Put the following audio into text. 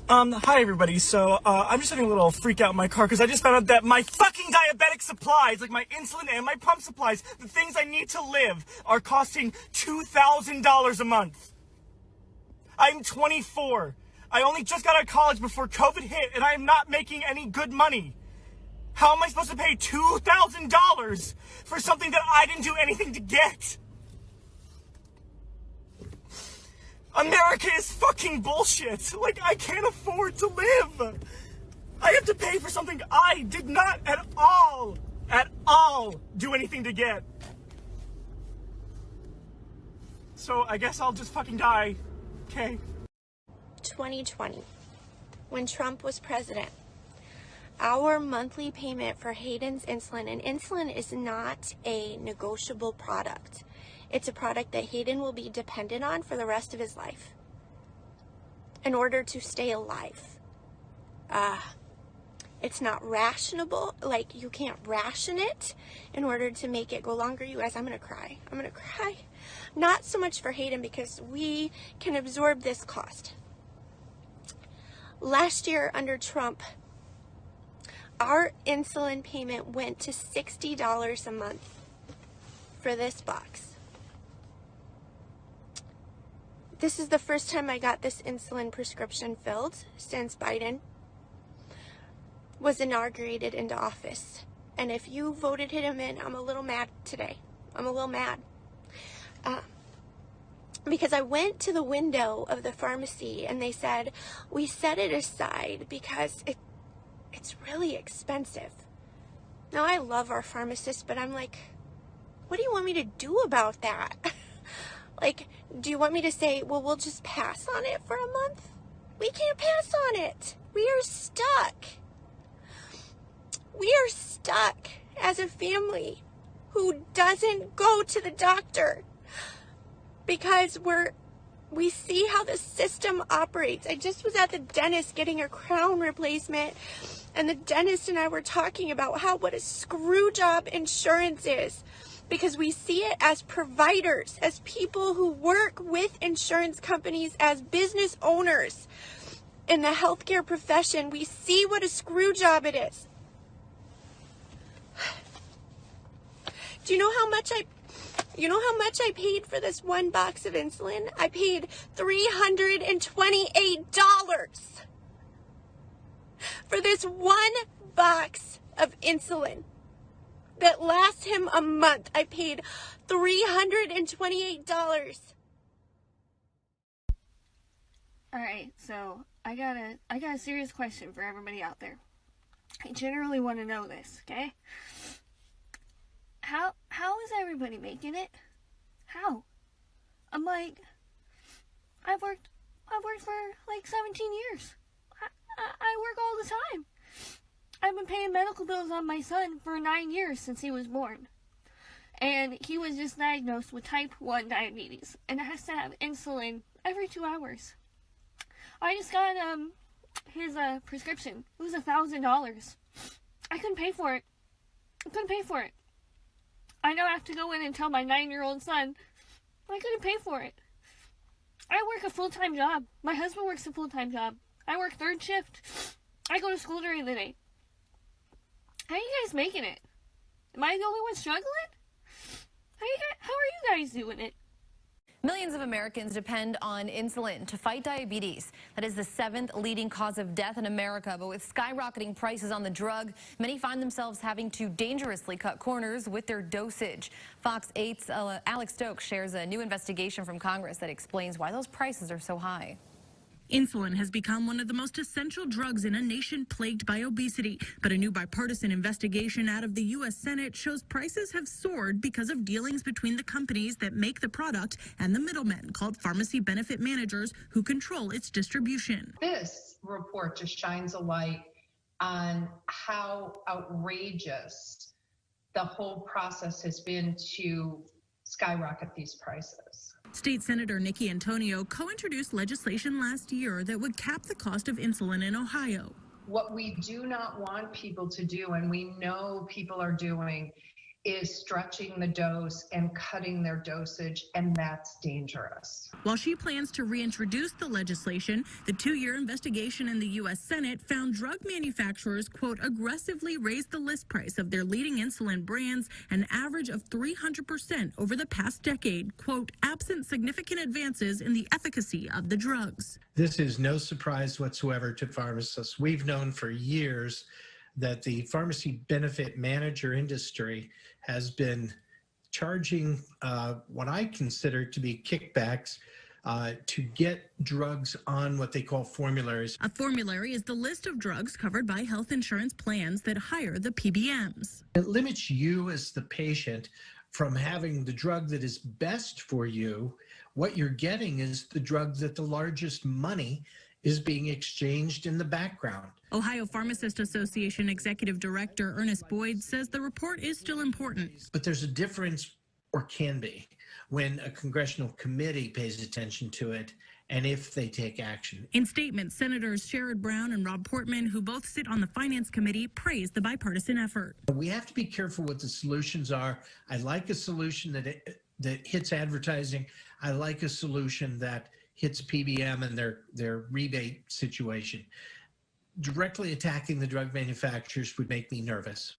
Hi everybody. So, I'm just having a little freak out in my car because I just found out that my fucking diabetic supplies, like my insulin and my pump supplies, the things I need to live, are costing $2,000 a month. I'm 24. I only just got out of college before COVID hit, and I am not making any good money. How am I supposed to pay $2,000 for something that I didn't do anything to get? America is fucking bullshit. Like, I can't afford to live. I have to pay for something I did not at all do anything to get. So I guess I'll just fucking die. Okay. 2020, when Trump was president, our monthly payment for Hayden's insulin, and insulin is not a negotiable product. It's a product that Hayden will be dependent on for the rest of his life in order to stay alive. It's not rationable. Like, you can't ration it in order to make it go longer. You guys, I'm going to cry. I'm going to cry. Not so much for Hayden because we can absorb this cost. Last year under Trump, our insulin payment went to $60 a month for this box. This is the first time I got this insulin prescription filled since Biden was inaugurated into office. And if you voted him in, I'm a little mad today. I'm a little mad. Because I went to the window of the pharmacy and they said, we set it aside because it's really expensive. Now, I love our pharmacists, but I'm like, what do you want me to do about that? Like, do you want me to say, well, we'll just pass on it for a month? We can't pass on it. We are stuck. We are stuck as a family who doesn't go to the doctor because we see how the system operates. I just was at the dentist getting a crown replacement, and the dentist and I were talking about what a screw job insurance is. Because we see it as providers, as people who work with insurance companies, as business owners in the healthcare profession. We see what a screw job it is. Do you know how much I paid for this one box of insulin? I paid $328 for this one box of insulin that lasts him a month. I paid $328. All right, so I got a serious question for everybody out there. I generally want to know this, okay? How is everybody making it? How? I'm like, I've worked for like 17 years. I work all the time. I've been paying medical bills on my son for 9 years since he was born. And he was just diagnosed with type 1 diabetes and has to have insulin every 2 hours. I just got his prescription. It was $1,000. I couldn't pay for it. I now have to go in and tell my 9-year-old son I couldn't pay for it. I work a full-time job. My husband works a full-time job. I work third shift. I go to school during the day. How are you guys making it? Am I the only one struggling? How are you guys doing it? Millions of Americans depend on insulin to fight diabetes. That is the 7th leading cause of death in America. But with skyrocketing prices on the drug, many find themselves having to dangerously cut corners with their dosage. Fox 8's Alex Stokes shares a new investigation from Congress that explains why those prices are so high. Insulin has become one of the most essential drugs in a nation plagued by obesity. But a new bipartisan investigation out of the U.S. Senate shows prices have soared because of dealings between the companies that make the product and the middlemen called pharmacy benefit managers who control its distribution. This report just shines a light on how outrageous the whole process has been to skyrocket these prices. State Senator Nikki Antonio co-introduced legislation last year that would cap the cost of insulin in Ohio. What we do not want people to do, and we know people are doing, is stretching the dose and cutting their dosage, and that's dangerous. While she plans to reintroduce the legislation, the 2-year investigation in the U.S. Senate found drug manufacturers, quote, aggressively raised the list price of their leading insulin brands an average of 300% over the past decade, quote, absent significant advances in the efficacy of the drugs. This is no surprise whatsoever to pharmacists. We've known for years that the pharmacy benefit manager industry has been charging what I consider to be kickbacks to get drugs on what they call formularies. A formulary is the list of drugs covered by health insurance plans that hire the PBMs. It limits you as the patient from having the drug that is best for you. What you're getting is the drug that the largest money is being exchanged in the background. Ohio Pharmacist Association Executive Director Ernest Boyd says the report is still important. But there's a difference, or can be, when a congressional committee pays attention to it and if they take action. In statements, Senators Sherrod Brown and Rob Portman, who both sit on the Finance Committee, praised the bipartisan effort. We have to be careful what the solutions are. I like a solution that hits advertising. I like a solution that hits PBM and their rebate situation. Directly attacking the drug manufacturers would make me nervous.